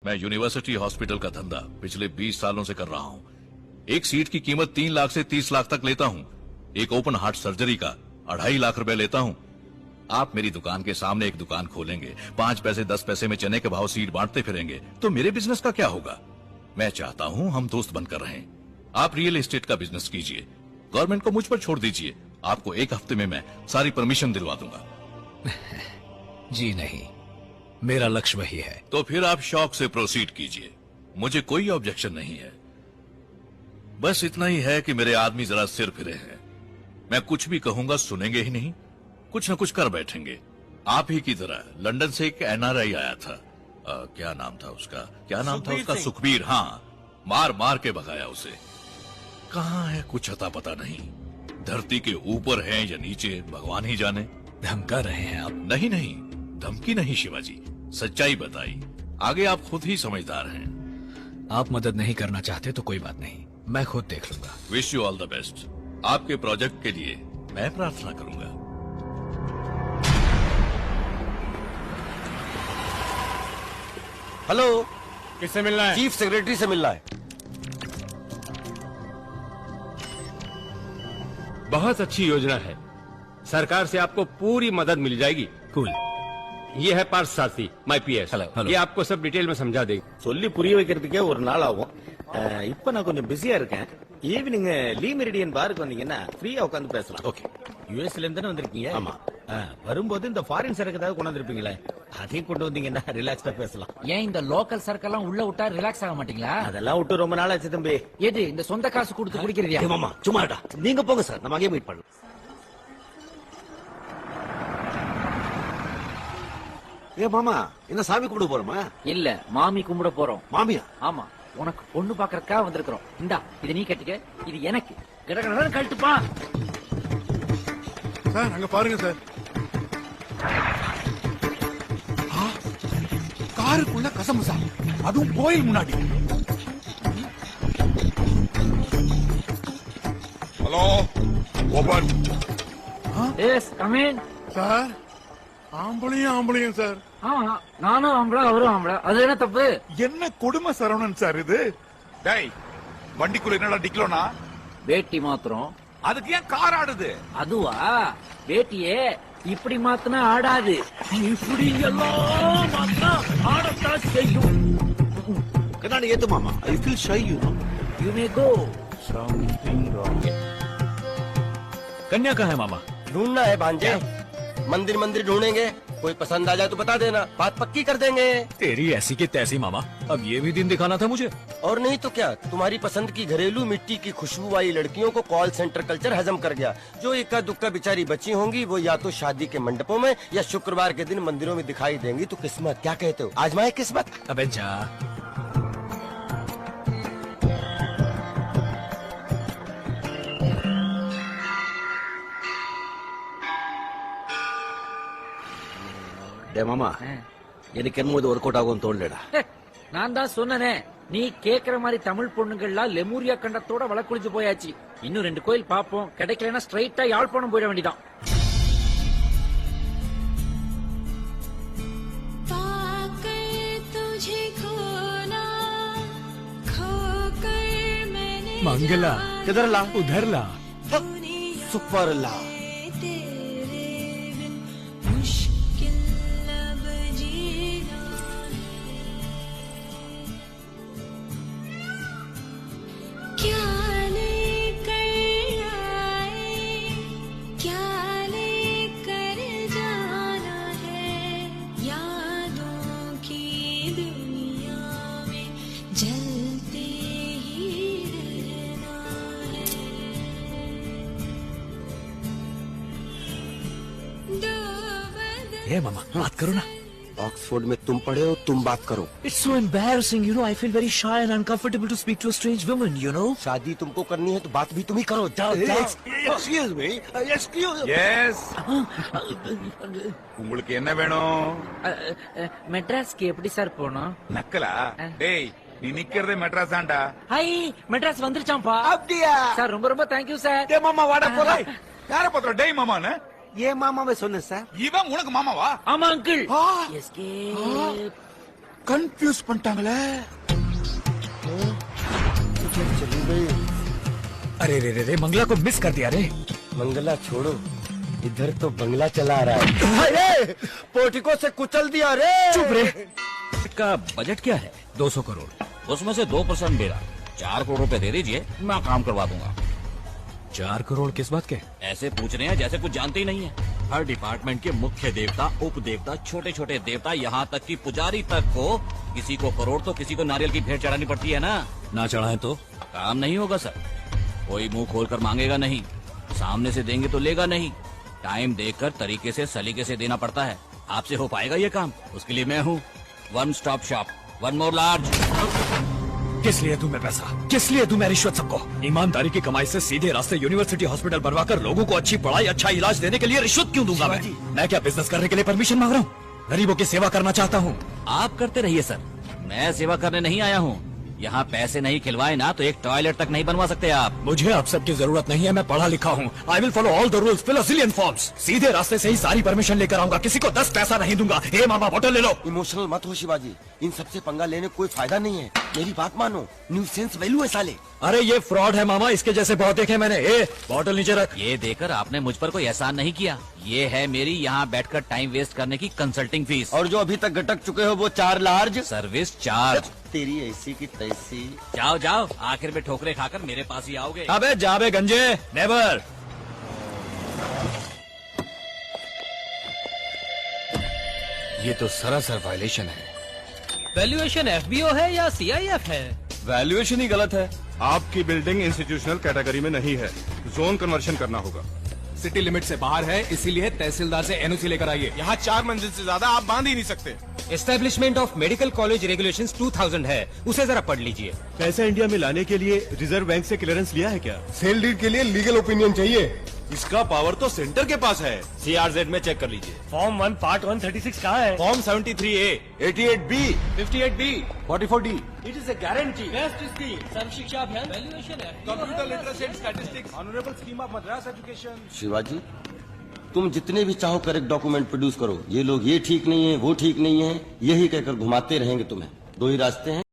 मैं university hospital का धंधा पिछले 20 सालों से कर रहा हूँ। एक सीट की कीमत 3 लाख से 30 लाख तक लेता हूँ। एक ओपन हार्ट सर्जरी का 2.5 लाख रुपए लेता हूँ। आप मेरी दुकान के सामने एक दुकान खोलेंगे, 5 पैसे 10 पैसे में चने के भाव सीट बांटते फिरेंगे, तो मेरे बिजनेस का क्या होगा? मैं चाहता हूँ हम दोस्त बनकर रहें। आप रियल एस्टेट का बिजनेस कीजिए, गवर्नमेंट को मुझ पर छोड़ दीजिए। आपको 1 हफ्ते में मैं सारी परमिशन दिलवा दूंगा। जी नहीं, मेरा लक्ष्य वही है। तो फिर आप शौक से प्रोसीड कीजिए, मुझे कोई ऑब्जेक्शन नहीं है। बस इतना ही है कि मेरे आदमी जरा सिर फिरे हैं। मैं कुछ भी कहूंगा सुनेंगे ही नहीं, कुछ न कुछ कर बैठेंगे। आप ही की तरह लंदन से एक NRI आया था, क्या नाम था उसका? सुखबीर। हाँ, मार मार के भगाया उसे। कहाँ है कुछ अता पता नहीं। धरती के ऊपर है या नीचे भगवान ही जाने। धमका रहे हैं आप? नहीं नहीं, धमकी नहीं शिवाजी, सच्चाई बताई। आगे आप खुद ही समझदार हैं। आप मदद नहीं करना चाहते तो कोई बात नहीं, मैं खुद देख लूंगा। Wish you all the best. आपके प्रोजेक्ट के लिए मैं प्रार्थना करूंगा। हेलो, किससे मिलना है? चीफ सेक्रेटरी से मिलना है। बहुत अच्छी योजना है, सरकार से आपको पूरी मदद मिल जाएगी। कूल। ये है पार्थ सारथी, माय पीएस। हेलो। ये आपको सब डिटेल में समझा देंगे। சொல்லி புரிய வைக்கிறதுக்கே ஒரு நாள் ஆகும். இப்ப நான் கொஞ்சம் பிஸியா இருக்கேன். ஈவினிங் லீ மெரிடியன் பாருக்கு வந்தீங்கன்னா ஃப்ரீயா உட்காந்து பேசலாம். ஓகே. யுஎஸ்ல இருந்து தானே வந்திருக்கீங்க? ஆமா. வரும்போது இந்த ஃபாரின் சரக்கு ஏதாவது கொண்டு வந்திருப்பீங்களே, அதையும் கொண்டு வந்தீங்கன்னா ரிலாக்ஸ்டா பேசலாம். ஏன் இந்த லோக்கல் சரக்கெல்லாம் உள்ள விட்டா ரிலாக்ஸ் ஆக மாட்டீங்களா? அதெல்லாம் விட்டு ரொம்ப நாள் ஆச்சு தம்பி. எது இந்த சொந்த காசு கொடுத்து குடிக்கிறதா? மாமா சும்மாடா, நீங்க போங்க சார், நம்ம அங்கேயே மீட் பண்ணலாம். ஏ மாமா, என்ன சாமி கும்பிட போறோமா? இல்ல, மாமி கும்பிட போறோம். மாமியா? ஆமா, உனக்கு பொண்ணு பாக்கறதுக்காக வந்திருக்கிறோம். இந்தா, இது நீ கட்டிக்க, இது எனக்கு. கடகடன்னு கழட்டுப்பா. சார் அங்க பாருங்க சார், காருக்குள்ள கசமுசா, அதுவும் கோயில் முன்னாடி. Hello, open. Yes, come in. Sir ஆம்பளையும் சார். ஆமா, நானும் ஆம்பளை, அவரும் ஆம்பளை. அது என்ன தப்பு? என்ன கொடுமை சரவணன் சார் இது? டேய், வண்டிக்குள்ள என்னடா டிக்கலோனா? வேட்டி மாத்திரம். அதுக்கு ஏன் கார் ஆடுது? அதுவா, வேட்டியே இப்படி மாத்தினா ஆடாது, இப்படி எல்லாம் மாத்தினா ஆடத்தான் செய்யும். கண்ணாடி ஏத்து மாமா, I feel shy you know. You may go. कन्या कहाँ है मामा? ढूंढना है भांजे, मंदिर मंदिर ढूंढेंगे, कोई पसंद आ जाए तो बता देना, बात पक्की कर देंगे। तेरी ऐसी की तैसी मामा, अब ये भी दिन दिखाना था मुझे। और नहीं तो क्या, तुम्हारी पसंद की घरेलू मिट्टी की खुशबू वाली लड़कियों को कॉल सेंटर कल्चर हजम कर गया। जो इक्का दुक्का बेचारी बची होंगी वो या तो शादी के मंडपों में या शुक्रवार के दिन मंदिरों में दिखाई देंगी। तो किस्मत, क्या कहते हो, आजमाए किस्मत। अबे जा। மாமா, எனக்கு என்னமோ இது ஒர்க் அவுட் ஆகும் தோணலடா. நான் தான் சொன்னனே, நீ கேக்குற மாதிரி தமிழ் பொண்ணுங்கள்லாம் லெமூரியா கண்டத்தோட வழக்குழிஞ்சு போயாச்சு. இன்னும் 2 கோயில் பாப்போம், கிடைக்கலன்னா ஸ்ட்ரைட்டா யாழ்ப்பாணம் போயிட வேண்டியதான். मंगला किधर ला? उधर ला. सुपर ला. ए मामा, बात करो ना. ऑक्सफोर्ड में तुम पढ़े हो, तुम बात करो. It's so embarrassing, you know. I feel very shy and uncomfortable to speak to a strange woman, you know. शादी तुमको करनी है तो बात भी तुम ही करो. जाओ जाओ. Excuse me, excuse me. Yes. உங்களுக்கு என்ன வேணும்? மெட்ராஸ்க்கு எப்படி சார் போனோம்? நக்கலா? டேய், நீ நிக்கிறதே மெட்ராஸ் ஆண்டா. ஹாய், மெட்ராஸ் வந்துருச்சாம்பா. அப்படியா? சார் ரொம்ப ரொம்ப தேங்க்யூ சார். டே மாமா வாடா போறே. யார பத்திர டேய் மாமான்னு? ஏன் மாமாவை சொன்ன சார்? இவன் உனக்கு மாமாவா? ஆமா அங்கிள். எஸ்கேப். கன்ஃபியூஸ் பண்ணிட்டாங்களே. अरे रे रे रे मंगला को मिस कर दिया रे. मंगला छोड़ो, इधर तो बंगला चला आ रहा है. अरे पोर्टिको से कुचल दिया रे. चुप रे. का बजट क्या है? 200 करोड़. उसमें से 2% मेरा. 4 करोड़ रुपए दे दीजिए, मैं काम करवा दूंगा. 4 करोड़ किस बात के? ऐसे पूछ रहे हैं जैसे कुछ जानते ही नहीं है. हर डिपार्टमेंट के मुख्य देवता, उप देवता, छोटे छोटे देवता, यहाँ तक कि पुजारी तक को किसी को करोड़ तो किसी को नारियल की भेंट चढ़ानी पड़ती है ना. ना चढ़ाए तो काम नहीं होगा सर. कोई मुंह खोल कर मांगेगा नहीं, सामने से देंगे तो लेगा नहीं. टाइम देखकर तरीके से सलीके से देना पड़ता है. आपसे हो पाएगा ये काम? उसके लिए मैं हूँ. One stop shop, one more large. किस लिए दूं मैं पैसा? किस लिए दूं मैं रिश्वत सबको? ईमानदारी की कमाई से सीधे रास्ते यूनिवर्सिटी हॉस्पिटल बनवाकर लोगों को अच्छी पढ़ाई, अच्छा इलाज देने के लिए रिश्वत क्यों दूंगा मैं? मैं क्या बिजनेस करने के लिए परमिशन मांग रहा हूँ? गरीबों की सेवा करना चाहता हूँ. आप करते रहिए सर, मैं सेवा करने नहीं आया हूँ. यहाँ पैसे नहीं खिलवाए ना तो एक टॉयलेट तक नहीं बनवा सकते आप. मुझे आप सबकी जरूरत नहीं है. मैं पढ़ा लिखा हूँ. I will follow all the rules, fill a jillion forms. सीधे रास्ते से ही सारी परमिशन लेकर आऊंगा. किसी को 10 पैसा नहीं दूंगा. हे मामा बोतल ले लो. इमोशनल मत हो शिवाजी, इन सबसे पंगा लेने कोई फायदा नहीं है. मेरी बात मानो, न्यू सेंस वैल्यू है साले. अरे ये फ्रॉड है मामा. इसके जैसे बहुत देखे मैंने. बोतल नीचे रख. ये देकर आपने मुझ पर कोई एहसान नहीं किया. ये है मेरी यहाँ बैठकर टाइम वेस्ट करने की कंसल्टिंग फीस. और जो अभी तक गटक चुके हो वो 4 लार्ज. Service charge. तेरी ऐसी की तैसी. जाओ जाओ, आखिर में ठोकरे खाकर मेरे पास ही आओगे. अबे जाबे गंजे. नेवर. ये तो सरासर वायलेशन है. वैल्यूएशन एफबीओ है या सीआईएफ है? वैल्यूएशन ही गलत है. आपकी बिल्डिंग इंस्टीट्यूशनल कैटेगरी में नहीं है. जोन कन्वर्शन करना होगा. सिटी लिमिट से बाहर है, इसीलिए तहसीलदार से एनओसी लेकर आइए. यहाँ 4 मंजिल से ज्यादा आप बांध ही नहीं सकते. Establishment of medical college regulations 2000 है, उसे जरा पढ़ लीजिए. पैसे इंडिया में लाने के लिए रिजर्व बैंक से क्लियरेंस लिया है क्या? सेल डीड के लिए लीगल ओपिनियन चाहिए. इसका पावर तो सेंटर के पास है. CRZ में चेक कर लीजिए. फॉर्म 1 पार्ट 136 कहाँ है? Form 73A, 88B, 58B, 44D. It is a guarantee. Best scheme, Sarva Shiksha Abhiyan, valuation है. Computer literacy and statistics, honourable scheme of Madras education. Shivaji, तुम जितने भी चाहो करेक्ट डॉक्यूमेंट प्रोड्यूस करो. ये लोग ये ठीक नहीं है, वो ठीक नहीं है, यही कहकर घुमाते रहेंगे तुम्हें. 2 ही रास्ते हैं.